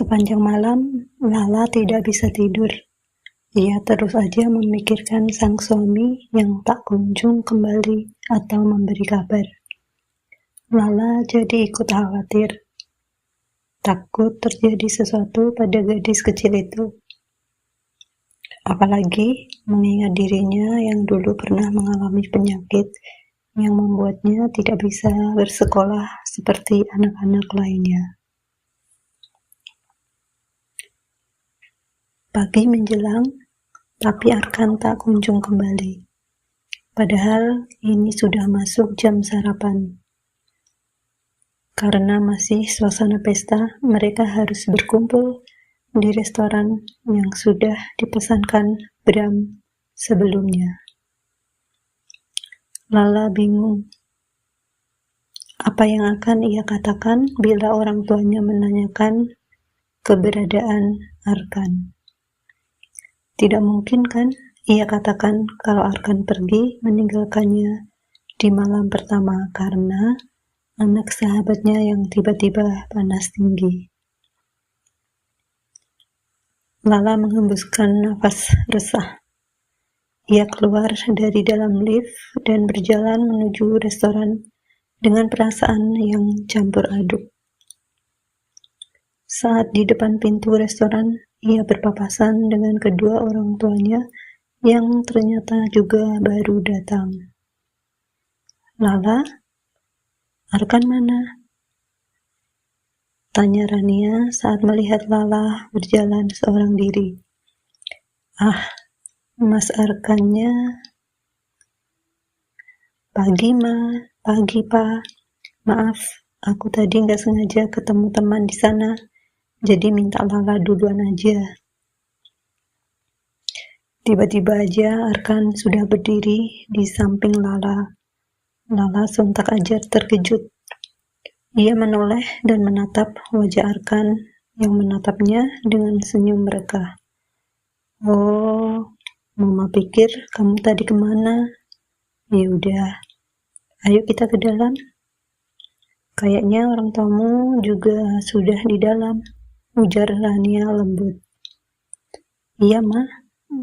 Sepanjang malam, Lala tidak bisa tidur. Ia terus saja memikirkan sang suami yang tak kunjung kembali atau memberi kabar. Lala jadi ikut khawatir. Takut terjadi sesuatu pada gadis kecil itu. Apalagi mengingat dirinya yang dulu pernah mengalami penyakit yang membuatnya tidak bisa bersekolah seperti anak-anak lainnya. Pagi menjelang, tapi Arkan tak kunjung kembali. Padahal ini sudah masuk jam sarapan. Karena masih suasana pesta, mereka harus berkumpul di restoran yang sudah dipesankan Bram sebelumnya. Lala bingung. Apa yang akan ia katakan bila orang tuanya menanyakan keberadaan Arkan? Tidak mungkin kan ia katakan kalau Arkan pergi meninggalkannya di malam pertama karena anak sahabatnya yang tiba-tiba panas tinggi. Lala menghembuskan nafas resah. Ia keluar dari dalam lift dan berjalan menuju restoran dengan perasaan yang campur aduk. Saat di depan pintu restoran, ia berpapasan dengan kedua orang tuanya yang ternyata juga baru datang. Lala, Arkan mana? Tanya Rania saat melihat Lala berjalan seorang diri. Ah, Mas Arkannya. Pagi, Ma. Pagi, Pak. Maaf, aku tadi nggak sengaja ketemu teman di sana, jadi minta Lala duluan aja. Tiba-tiba aja Arkan sudah berdiri di samping Lala. Lala sontak aja terkejut. Ia menoleh dan menatap wajah Arkan yang menatapnya dengan senyum mereka. Oh, Mama pikir kamu tadi kemana? Ya udah, ayo kita ke dalam. Kayaknya orang tamu juga sudah di dalam, ujar Rania lembut. Iya, Ma,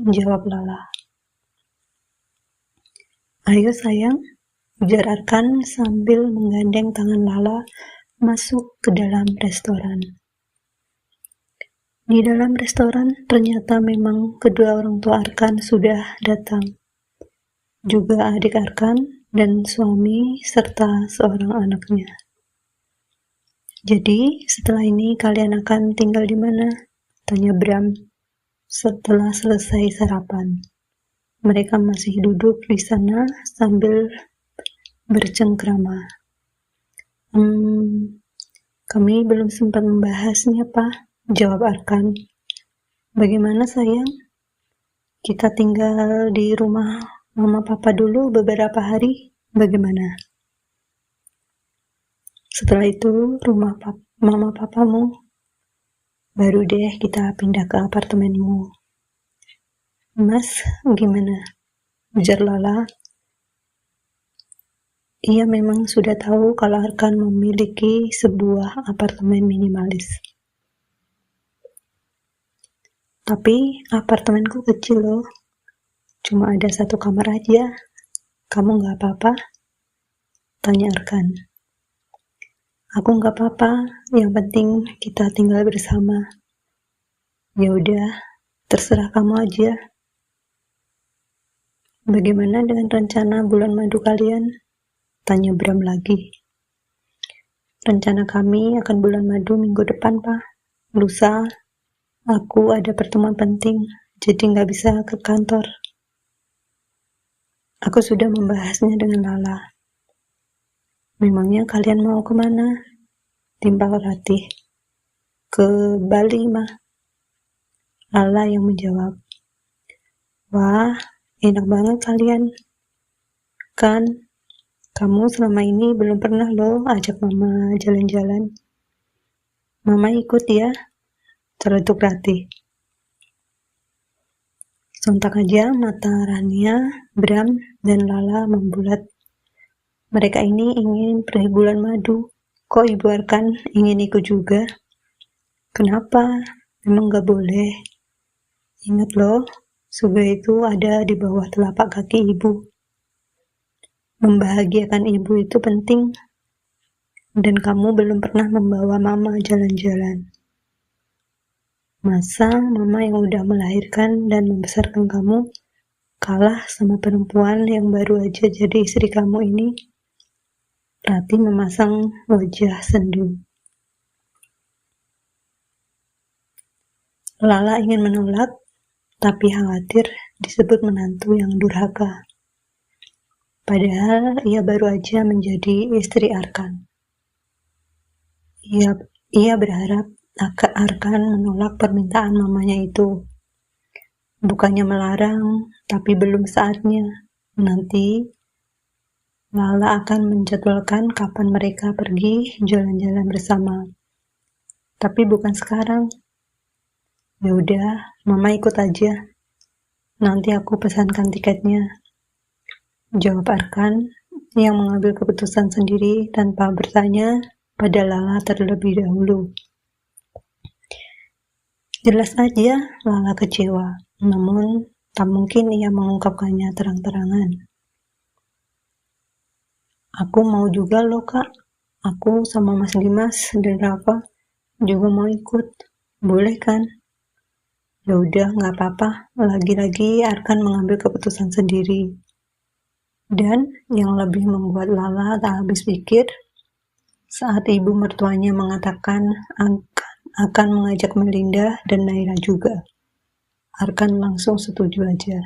jawab Lala. Ayo sayang, ujar Arkan sambil menggandeng tangan Lala masuk ke dalam restoran. Di dalam restoran ternyata memang kedua orang tua Arkan sudah datang. Juga adik Arkan dan suami serta seorang anaknya. Jadi setelah ini kalian akan tinggal di mana? Tanya Bram setelah selesai sarapan. Mereka masih duduk di sana sambil bercengkrama. Kami belum sempat membahasnya, Pak, jawab Arkan. Bagaimana sayang? Kita tinggal di rumah Mama Papa dulu beberapa hari, bagaimana? Setelah itu rumah Mama Papamu, baru deh kita pindah ke apartemenmu. Mas, gimana? Ujar Lala. Ia memang sudah tahu kalau Arkan memiliki sebuah apartemen minimalis. Tapi apartemenku kecil loh. Cuma ada 1 kamar aja. Kamu gak apa-apa? Tanya Arkan. Aku gak apa-apa. Yang penting kita tinggal bersama. Ya udah, terserah kamu aja. Bagaimana dengan rencana bulan madu kalian? Tanya Bram lagi. Rencana kami akan bulan madu minggu depan, Pak. Lusa, aku ada pertemuan penting, jadi nggak bisa ke kantor. Aku sudah membahasnya dengan Lala. Memangnya kalian mau kemana? Timpal Ratih. Ke Bali, Mah. Lala yang menjawab. Wah, enak banget kalian. Kan, kamu selama ini belum pernah loh ajak Mama jalan-jalan. Mama ikut ya, celetuk Ratih. Sontak aja mata Rania, Bram, dan Lala membulat. Mereka ini ingin pergi bulan madu. Kok Ibu Arkan ingin ikut juga? Kenapa? Memang gak boleh. Ingat loh, surga itu ada di bawah telapak kaki ibu. Membahagiakan ibu itu penting. Dan kamu belum pernah membawa mama jalan-jalan. Masa mama yang udah melahirkan dan membesarkan kamu kalah sama perempuan yang baru aja jadi istri kamu ini? Rati memasang wajah sendu. Lala ingin menolak, tapi khawatir disebut menantu yang durhaka. Padahal ia baru aja menjadi istri Arkan. Ia berharap Arkan menolak permintaan mamanya itu. Bukannya melarang, tapi belum saatnya. Nanti Lala akan menjadwalkan kapan mereka pergi jalan-jalan bersama. Tapi bukan sekarang. Ya udah, mama ikut aja. Nanti aku pesankan tiketnya. Jawab Arkan yang mengambil keputusan sendiri tanpa bertanya pada Lala terlebih dahulu. Jelas aja Lala kecewa, namun tak mungkin ia mengungkapkannya terang-terangan. Aku mau juga loh kak, aku sama Mas Dimas dan Rafa juga mau ikut, boleh kan? Ya udah, nggak apa-apa. Lagi-lagi Arkan mengambil keputusan sendiri. Dan yang lebih membuat Lala tak habis pikir, saat ibu mertuanya mengatakan akan mengajak Melinda dan Naira juga. Arkan langsung setuju aja.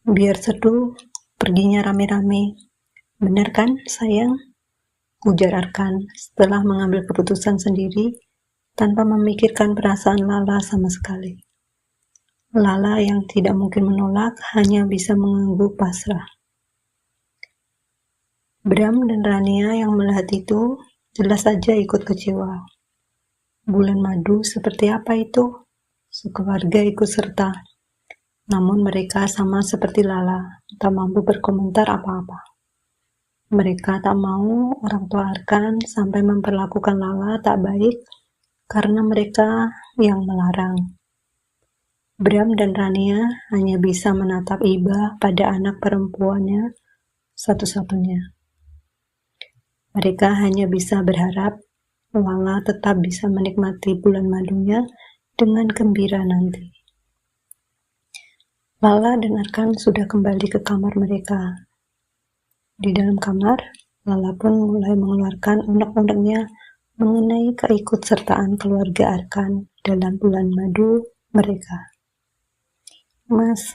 Biar seru, perginya rame-rame. Bener kan, sayang? Ujar Arkan setelah mengambil keputusan sendiri tanpa memikirkan perasaan Lala sama sekali. Lala yang tidak mungkin menolak hanya bisa mengangguk pasrah. Bram dan Rania yang melihat itu jelas saja ikut kecewa. Bulan madu seperti apa itu? Sekeluarga ikut serta. Namun mereka sama seperti Lala, tak mampu berkomentar apa-apa. Mereka tak mau orang tua Arkan sampai memperlakukan Lala tak baik karena mereka yang melarang. Bram dan Rania hanya bisa menatap iba pada anak perempuannya satu-satunya. Mereka hanya bisa berharap Lala tetap bisa menikmati bulan madunya dengan gembira nanti. Lala dan Arkan sudah kembali ke kamar mereka. Di dalam kamar, Lala pun mulai mengeluarkan unek-uneknya mengenai keikutsertaan keluarga Arkan dalam bulan madu mereka. Mas,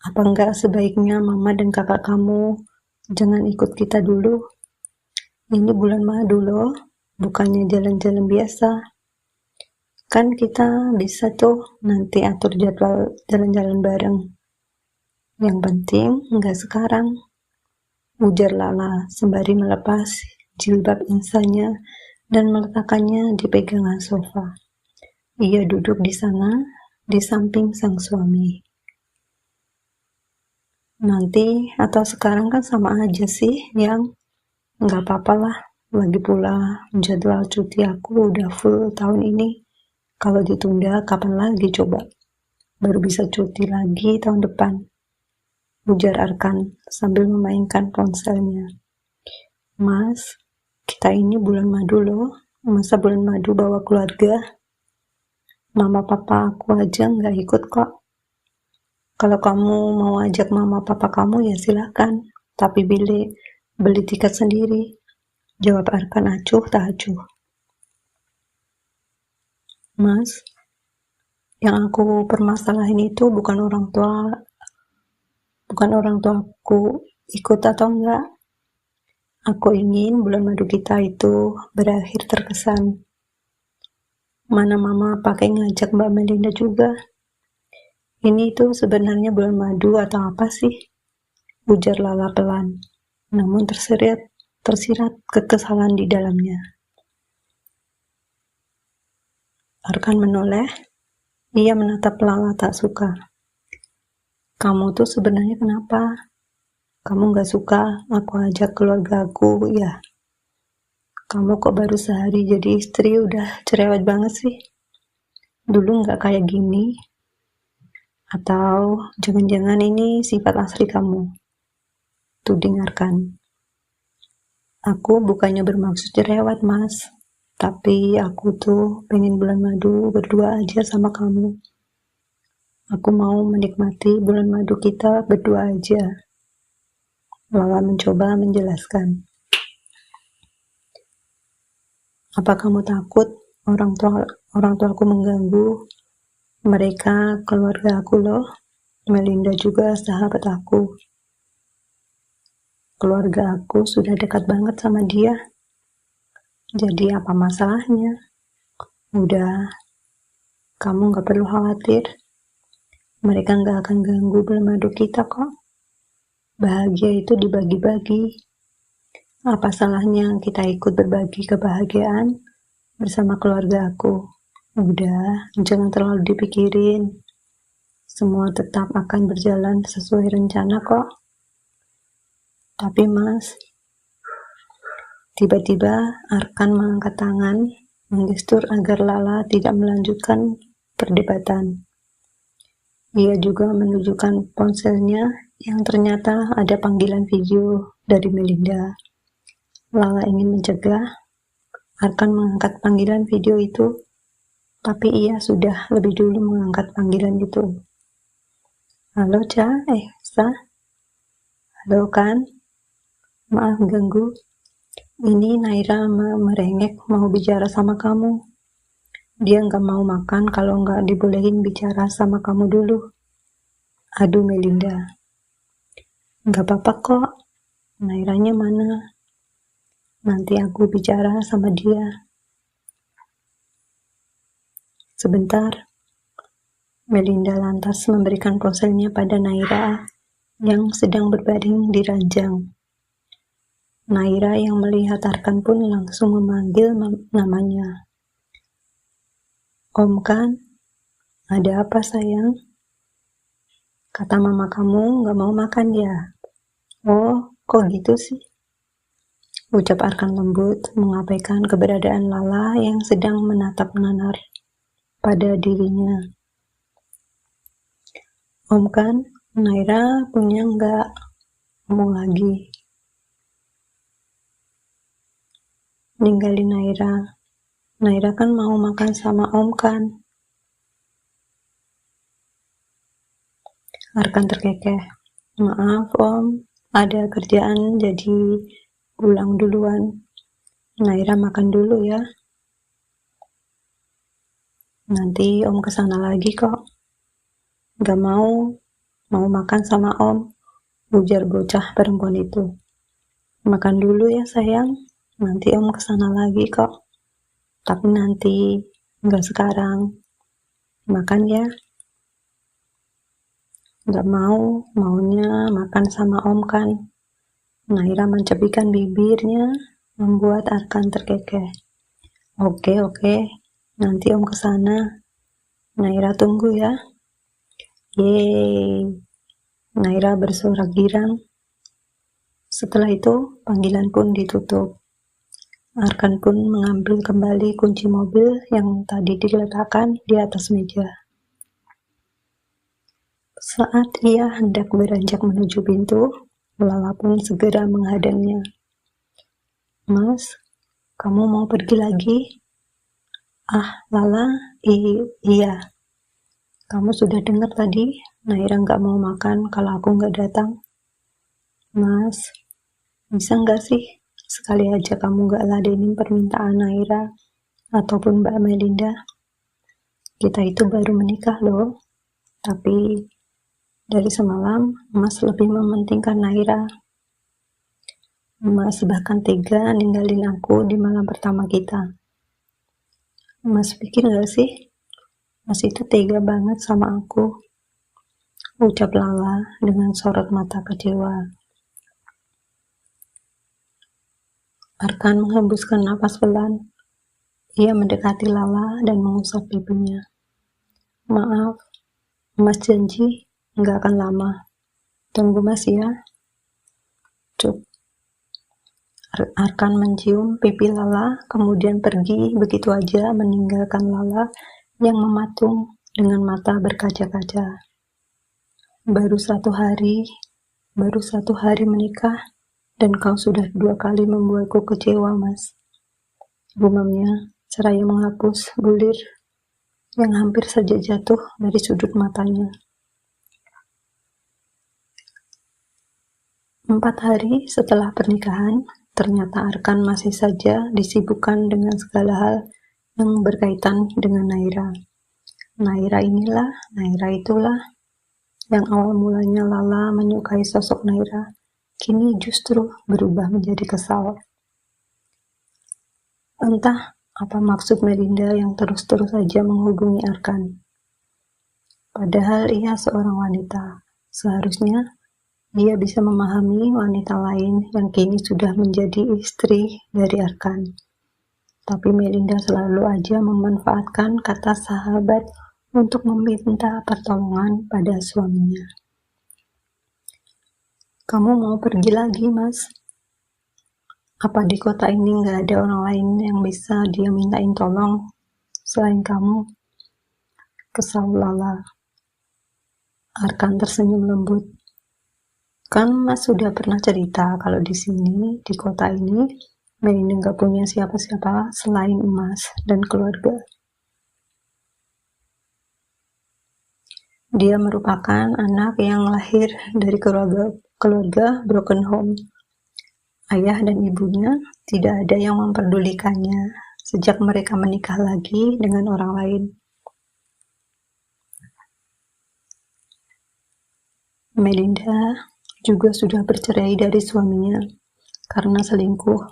apa enggak sebaiknya mama dan kakak kamu jangan ikut kita dulu? Ini bulan madu loh, bukannya jalan-jalan biasa. Kan kita bisa tuh nanti atur jadwal jalan-jalan bareng. Yang penting enggak sekarang, ujar Lala sembari melepas jilbab insanya dan meletakkannya di pegangan sofa. Ia duduk di sana, di samping sang suami. Nanti atau sekarang kan sama aja sih, yang nggak apa-apa lah. Lagi pula jadwal cuti aku udah full tahun ini. Kalau ditunda kapan lagi coba? Baru bisa cuti lagi tahun depan, ujar Arkan sambil memainkan ponselnya. Mas, kita ini bulan madu loh. Masa bulan madu bawa keluarga? Mama papa aku aja nggak ikut kok. Kalau kamu mau ajak mama papa kamu ya silakan, tapi beli tiket sendiri, jawab Arkan acuh tak acuh. Mas, yang aku permasalahin itu bukan orang tuaku ikut atau enggak. Aku ingin bulan madu kita itu berakhir terkesan. Mana mama pakai ngajak Mbak Melinda juga. Ini tuh sebenarnya bulan madu atau apa sih? Ujar Lala pelan, namun tersirat kekesalan di dalamnya. Arkan menoleh, ia menatap Lala tak suka. Kamu tuh sebenarnya kenapa? Kamu gak suka aku ajak keluarga aku, ya? Kamu kok baru sehari jadi istri udah cerewet banget sih? Dulu nggak kayak gini? Atau jangan-jangan ini sifat asli kamu? Tuh, dengarkan. Aku bukannya bermaksud cerewet, Mas. Tapi aku tuh pengen bulan madu berdua aja sama kamu. Aku mau menikmati bulan madu kita berdua aja. Lala mencoba menjelaskan. Apa kamu takut orang tuaku mengganggu? Mereka keluarga aku loh. Melinda juga sahabat aku. Keluarga aku sudah dekat banget sama dia. Jadi apa masalahnya? Udah, kamu gak perlu khawatir. Mereka gak akan ganggu bulan madu kita kok. Bahagia itu dibagi-bagi. Apa salahnya kita ikut berbagi kebahagiaan bersama keluarga aku? Udah, jangan terlalu dipikirin. Semua tetap akan berjalan sesuai rencana kok. Tapi Mas, tiba-tiba Arkan mengangkat tangan, menggestur agar Lala tidak melanjutkan perdebatan. Ia juga menunjukkan ponselnya yang ternyata ada panggilan video dari Melinda. Lala ingin mencegah Arkan mengangkat panggilan video itu, tapi ia sudah lebih dulu mengangkat panggilan itu. Halo, Sa? Halo kan? Maaf ganggu. Ini Naira merengek mau bicara sama kamu. Dia nggak mau makan kalau nggak dibolehin bicara sama kamu dulu. Aduh Melinda. Nggak apa-apa kok. Nairanya mana? Nanti aku bicara sama dia. Sebentar. Melinda lantas memberikan ponselnya pada Naira yang sedang berbaring di ranjang. Naira yang melihat Arkan pun langsung memanggil namanya. Om kan? Ada apa sayang? Kata mama kamu gak mau makan ya? Oh, kok gitu sih? Ucap Arkan lembut mengabaikan keberadaan Lala yang sedang menatap nanar pada dirinya. Om kan, Naira punya nggak? Ngomong lagi. Ninggalin Naira. Naira kan mau makan sama Om kan? Arkan terkekeh. Maaf Om, ada kerjaan jadi pulang duluan. Naira makan dulu ya. Nanti Om kesana lagi kok. Gak mau makan sama Om, ujar bocah perempuan itu. Makan dulu ya sayang, nanti Om kesana lagi kok. Tapi nanti, gak sekarang. Makan ya. Gak maunya makan sama Om kan. Naira mencepikan bibirnya, membuat Arkan terkekeh. Oke, nanti Om kesana. Naira tunggu ya. Yeay. Naira bersorak girang. Setelah itu, panggilan pun ditutup. Arkan pun mengambil kembali kunci mobil yang tadi diletakkan di atas meja. Saat ia hendak beranjak menuju pintu, Lala pun segera menghadangnya. Mas, kamu mau pergi lagi? Ah, Lala, iya. Kamu sudah dengar tadi, Naira nggak mau makan kalau aku nggak datang. Mas, bisa nggak sih sekali aja kamu nggak ladenin permintaan Naira ataupun Mbak Melinda? Kita itu baru menikah loh, tapi dari semalam Mas lebih mementingkan Naira. Mas bahkan tega ninggalin aku di malam pertama kita. Mas pikir nggak sih? Mas itu tega banget sama aku, ucap Lala dengan sorot mata kecewa. Arkan menghembuskan napas pelan. Ia mendekati Lala dan mengusap pipinya. Maaf, Mas janji nggak akan lama. Tunggu Mas ya. Cuk. Arkan mencium pipi Lala, kemudian pergi begitu aja meninggalkan Lala yang mematung dengan mata berkaca-kaca. Baru satu hari menikah, dan kau sudah 2 kali membuatku kecewa, Mas. Gumamnya, seraya menghapus bulir yang hampir saja jatuh dari sudut matanya. 4 hari setelah pernikahan, ternyata Arkan masih saja disibukkan dengan segala hal yang berkaitan dengan Naira. Naira inilah, Naira itulah. Yang awal mulanya Lala menyukai sosok Naira, kini justru berubah menjadi kesal. Entah apa maksud Melinda yang terus-terus saja menghubungi Arkan. Padahal ia seorang wanita. Seharusnya dia bisa memahami wanita lain yang kini sudah menjadi istri dari Arkan. Tapi Melinda selalu aja memanfaatkan kata sahabat untuk meminta pertolongan pada suaminya. Kamu mau pergi lagi, Mas? Apa di kota ini nggak ada orang lain yang bisa dia mintain tolong selain kamu? Kesal Lala. Arkan tersenyum lembut. Kan Mas sudah pernah cerita kalau di sini, di kota ini, Melinda nggak punya siapa-siapa selain Mas dan keluarga. Dia merupakan anak yang lahir dari keluarga broken home. Ayah dan ibunya tidak ada yang memperdulikannya sejak mereka menikah lagi dengan orang lain. Melinda juga sudah bercerai dari suaminya karena selingkuh.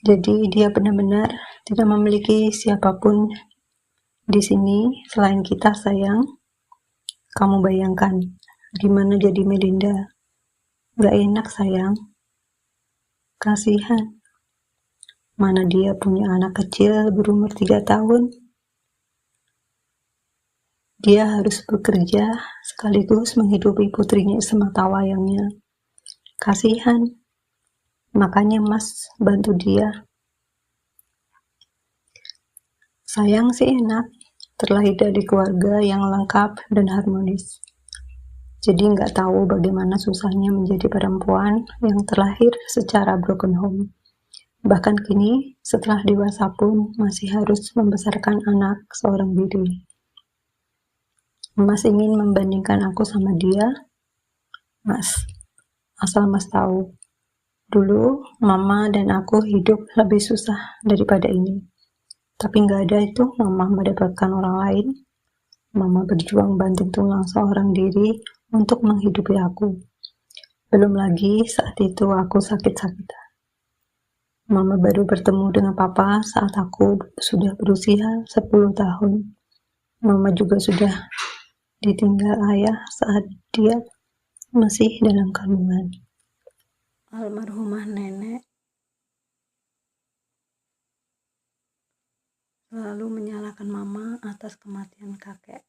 Jadi dia benar-benar tidak memiliki siapapun di sini selain kita, sayang. Kamu bayangkan gimana jadi Melinda? Gak enak, sayang. Kasihan. Mana dia punya anak kecil berumur 3 tahun. Dia harus bekerja sekaligus menghidupi putrinya semata wayangnya. Kasihan. Makanya Mas bantu dia. Sayang sih enak, terlahir dari keluarga yang lengkap dan harmonis. Jadi nggak tahu bagaimana susahnya menjadi perempuan yang terlahir secara broken home. Bahkan kini, setelah dewasa pun masih harus membesarkan anak seorang diri. Mas ingin membandingkan aku sama dia? Mas, asal Mas tahu, dulu Mama dan aku hidup lebih susah daripada ini. Tapi nggak ada itu Mama mendapatkan orang lain. Mama berjuang banting tulang seorang diri untuk menghidupi aku. Belum lagi saat itu aku sakit-sakitan. Mama baru bertemu dengan Papa saat aku sudah berusia 10 tahun. Mama juga sudah ditinggal ayah saat dia masih dalam kandungan. Almarhumah nenek selalu menyalahkan Mama atas kematian kakek.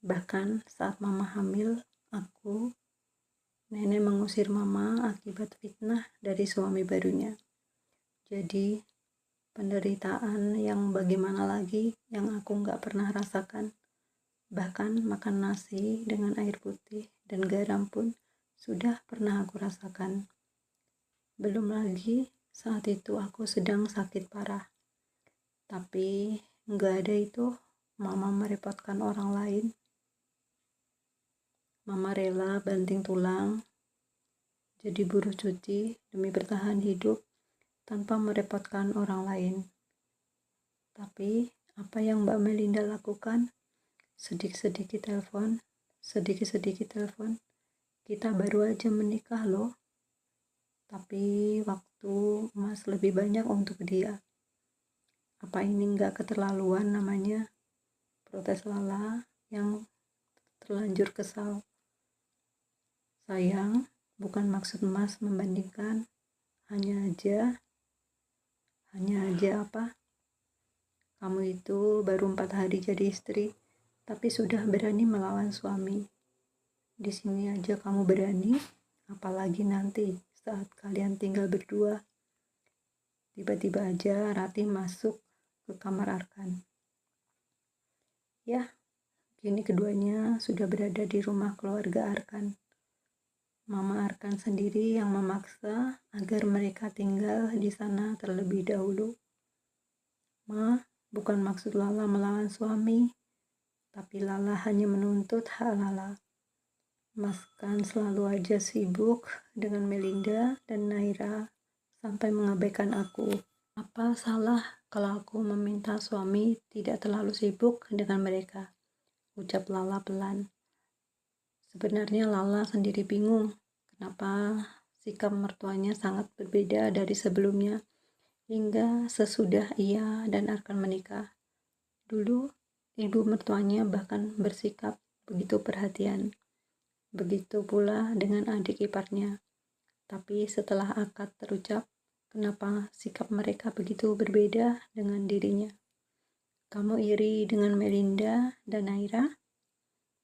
Bahkan saat Mama hamil aku, nenek mengusir Mama akibat fitnah dari suami barunya. Jadi penderitaan yang bagaimana lagi yang aku nggak pernah rasakan. Bahkan makan nasi dengan air putih dan garam pun sudah pernah aku rasakan. Belum lagi saat itu aku sedang sakit parah. Tapi nggak ada itu Mama merepotkan orang lain. Mama rela banting tulang jadi buruh cuci demi bertahan hidup tanpa merepotkan orang lain. Tapi apa yang Mbak Melinda lakukan? Sedikit-sedikit telepon. Kita baru aja menikah loh. Tapi waktu Mas lebih banyak untuk dia. Apa ini nggak keterlaluan namanya? Protes Lala yang terlanjur kesal. Sayang, bukan maksud Mas membandingkan. Hanya aja apa? Kamu itu baru 4 hari jadi istri, tapi sudah berani melawan suami. Di sini aja kamu berani, apalagi nanti saat kalian tinggal berdua. Tiba-tiba aja Ratih masuk ke kamar Arkan. Ya, kini keduanya sudah berada di rumah keluarga Arkan. Mama Arkan sendiri yang memaksa agar mereka tinggal di sana terlebih dahulu. Ma, bukan maksud Lala melawan suami, tapi Lala hanya menuntut hak Lala. Mas kan selalu aja sibuk dengan Melinda dan Naira sampai mengabaikan aku. Apa salah kalau aku meminta suami tidak terlalu sibuk dengan mereka? Ucap Lala pelan. Sebenarnya Lala sendiri bingung kenapa sikap mertuanya sangat berbeda dari sebelumnya hingga sesudah ia dan Arkan menikah. Dulu ibu mertuanya bahkan bersikap begitu perhatian. Begitu pula dengan adik iparnya. Tapi setelah akad terucap, kenapa sikap mereka begitu berbeda dengan dirinya? Kamu iri dengan Melinda dan Naira?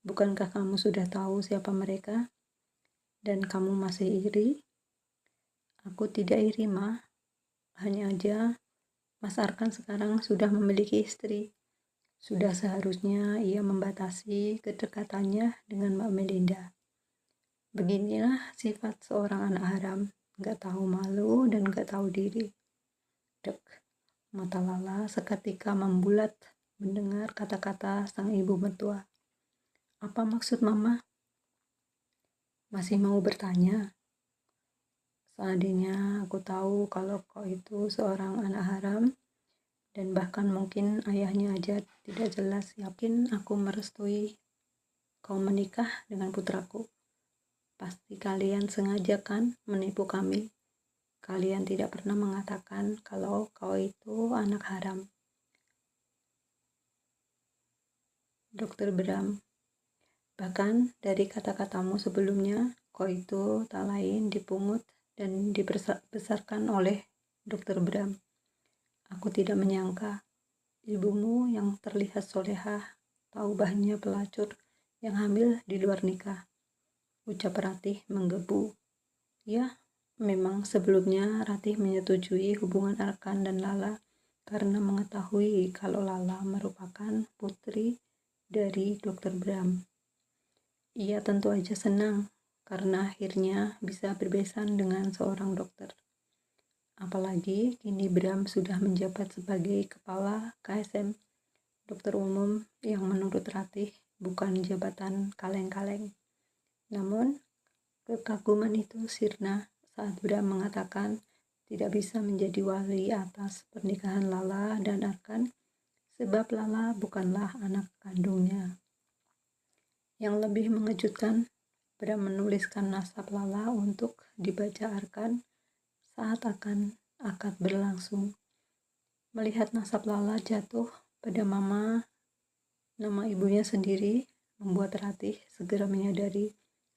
Bukankah kamu sudah tahu siapa mereka? Dan kamu masih iri? Aku tidak iri, Ma. Hanya aja Mas Arkan sekarang sudah memiliki istri. Sudah seharusnya ia membatasi kedekatannya dengan Mbak Melinda. Beginilah sifat seorang anak haram, gak tahu malu dan gak tahu diri. Dek, mata Lala seketika membulat mendengar kata-kata sang ibu mertua. Apa maksud Mama? Masih mau bertanya? Seandainya aku tahu kalau kau itu seorang anak haram, dan bahkan mungkin ayahnya aja tidak jelas, yakin aku merestui kau menikah dengan putraku. Pasti kalian sengaja kan menipu kami. Kalian tidak pernah mengatakan kalau kau itu anak haram. Dokter Bram, bahkan dari kata-katamu sebelumnya, kau itu tak lain dipungut dan dibesarkan oleh Dokter Bram. Aku tidak menyangka ibumu yang terlihat solehah tahu bahannya pelacur yang hamil di luar nikah. Ucap Ratih menggebu. Ya, memang sebelumnya Ratih menyetujui hubungan Arkan dan Lala karena mengetahui kalau Lala merupakan putri dari Dokter Bram. Ia tentu aja senang karena akhirnya bisa berbesan dengan seorang dokter. Apalagi kini Bram sudah menjabat sebagai kepala KSM, dokter umum yang menurut Ratih bukan jabatan kaleng-kaleng. Namun, kekaguman itu sirna saat Bram mengatakan tidak bisa menjadi wali atas pernikahan Lala dan Arkan sebab Lala bukanlah anak kandungnya. Yang lebih mengejutkan, Bram menuliskan nasab Lala untuk dibaca Arkan saat akan akad berlangsung. Melihat nasab Lala jatuh pada nama ibunya sendiri, membuat Ratih segera menyadari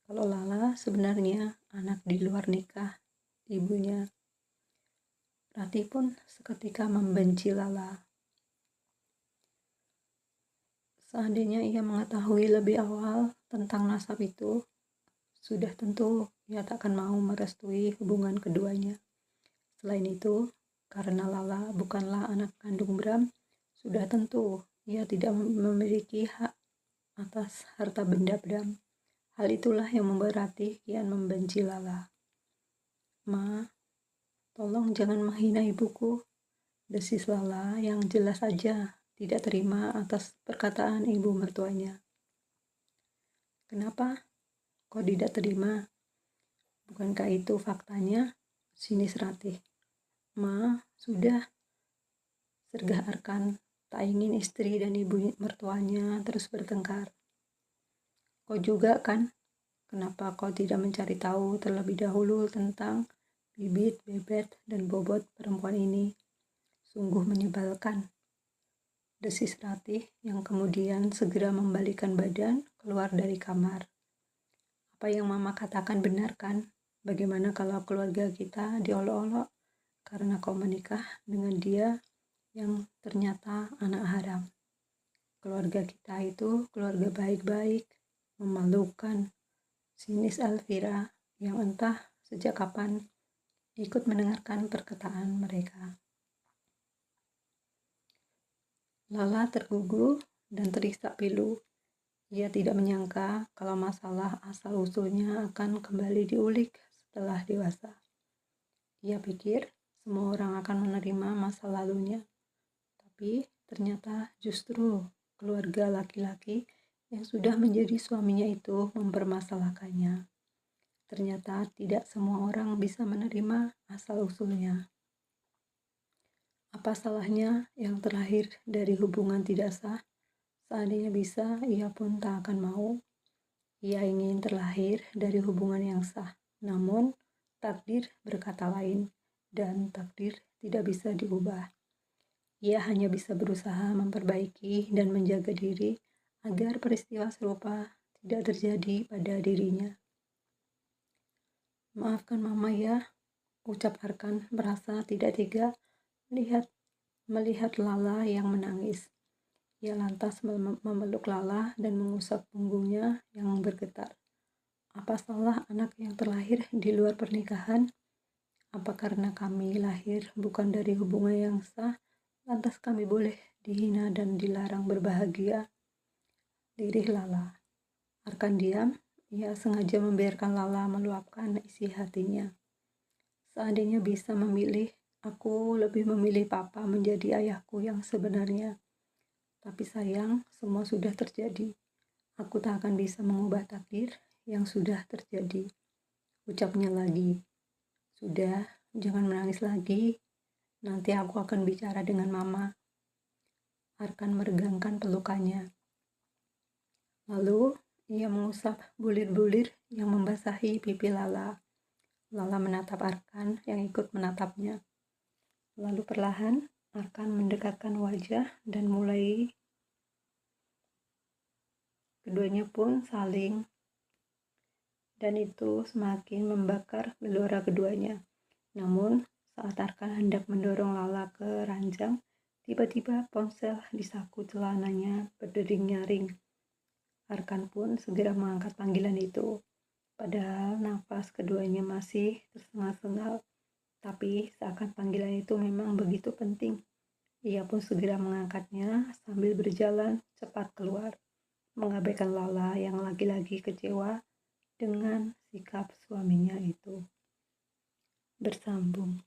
kalau Lala sebenarnya anak di luar nikah ibunya. Ratih pun seketika membenci Lala. Seandainya ia mengetahui lebih awal tentang nasab itu, sudah tentu ia tak akan mau merestui hubungan keduanya. Selain itu, karena Lala bukanlah anak kandung Bram, sudah tentu ia tidak memiliki hak atas harta benda Bram. Hal itulah yang membuat Ratih kian membenci Lala. Ma, tolong jangan menghina ibuku, desis Lala yang jelas saja tidak terima atas perkataan ibu mertuanya. Kenapa? Kau tidak terima? Bukankah itu faktanya? Sinis Ratih. Ma, sudah. Sergah Arkan tak ingin istri dan ibu mertuanya terus bertengkar. Kau juga kan? Kenapa kau tidak mencari tahu terlebih dahulu tentang bibit, bebet, dan bobot perempuan ini? Sungguh menyebalkan. Desis Ratih yang kemudian segera membalikkan badan keluar dari kamar. Apa yang Mama katakan benar kan? Bagaimana kalau keluarga kita diolok-olok karena kau menikah dengan dia yang ternyata anak haram? Keluarga kita itu keluarga baik-baik, memalukan. Sinis Elvira yang entah sejak kapan ikut mendengarkan perkataan mereka. Lala tergugu dan terisak pilu. Ia tidak menyangka kalau masalah asal-usulnya akan kembali diulik setelah dewasa. Ia pikir semua orang akan menerima masa lalunya, tapi ternyata justru keluarga laki-laki yang sudah menjadi suaminya itu mempermasalahkannya. Ternyata tidak semua orang bisa menerima asal-usulnya. Apa salahnya yang terlahir dari hubungan tidak sah? Seandainya bisa, ia pun tak akan mau. Ia ingin terlahir dari hubungan yang sah, namun takdir berkata lain, dan takdir tidak bisa diubah. Ia hanya bisa berusaha memperbaiki dan menjaga diri agar peristiwa serupa tidak terjadi pada dirinya. Maafkan mama ya, ucap Arkan merasa tidak tega melihat Lala yang menangis. Ia lantas memeluk Lala dan mengusap punggungnya yang bergetar. Apa salah anak yang terlahir di luar pernikahan? Apa karena kami lahir bukan dari hubungan yang sah, lantas kami boleh dihina dan dilarang berbahagia? Lirih Lala. Arkan diam, ia sengaja membiarkan Lala meluapkan isi hatinya. Seandainya bisa memilih, aku lebih memilih papa menjadi ayahku yang sebenarnya. Tapi sayang, semua sudah terjadi. Aku tak akan bisa mengubah takdir yang sudah terjadi. Ucapnya lagi. Sudah, jangan menangis lagi. Nanti aku akan bicara dengan mama. Arkan meregangkan pelukannya. Lalu, ia mengusap bulir-bulir yang membasahi pipi Lala. Lala menatap Arkan yang ikut menatapnya. Lalu perlahan, Arkan mendekatkan wajah dan mulai keduanya pun saling, dan itu semakin membakar gelora keduanya. Namun, saat Arkan hendak mendorong Lala ke ranjang, tiba-tiba ponsel di saku celananya berdering nyaring. Arkan pun segera mengangkat panggilan itu. Padahal nafas keduanya masih tersengal-sengal, tapi seakan panggilan itu memang begitu penting. Ia pun segera mengangkatnya sambil berjalan cepat keluar, mengabaikan Lala yang lagi-lagi kecewa dengan sikap suaminya itu. Bersambung.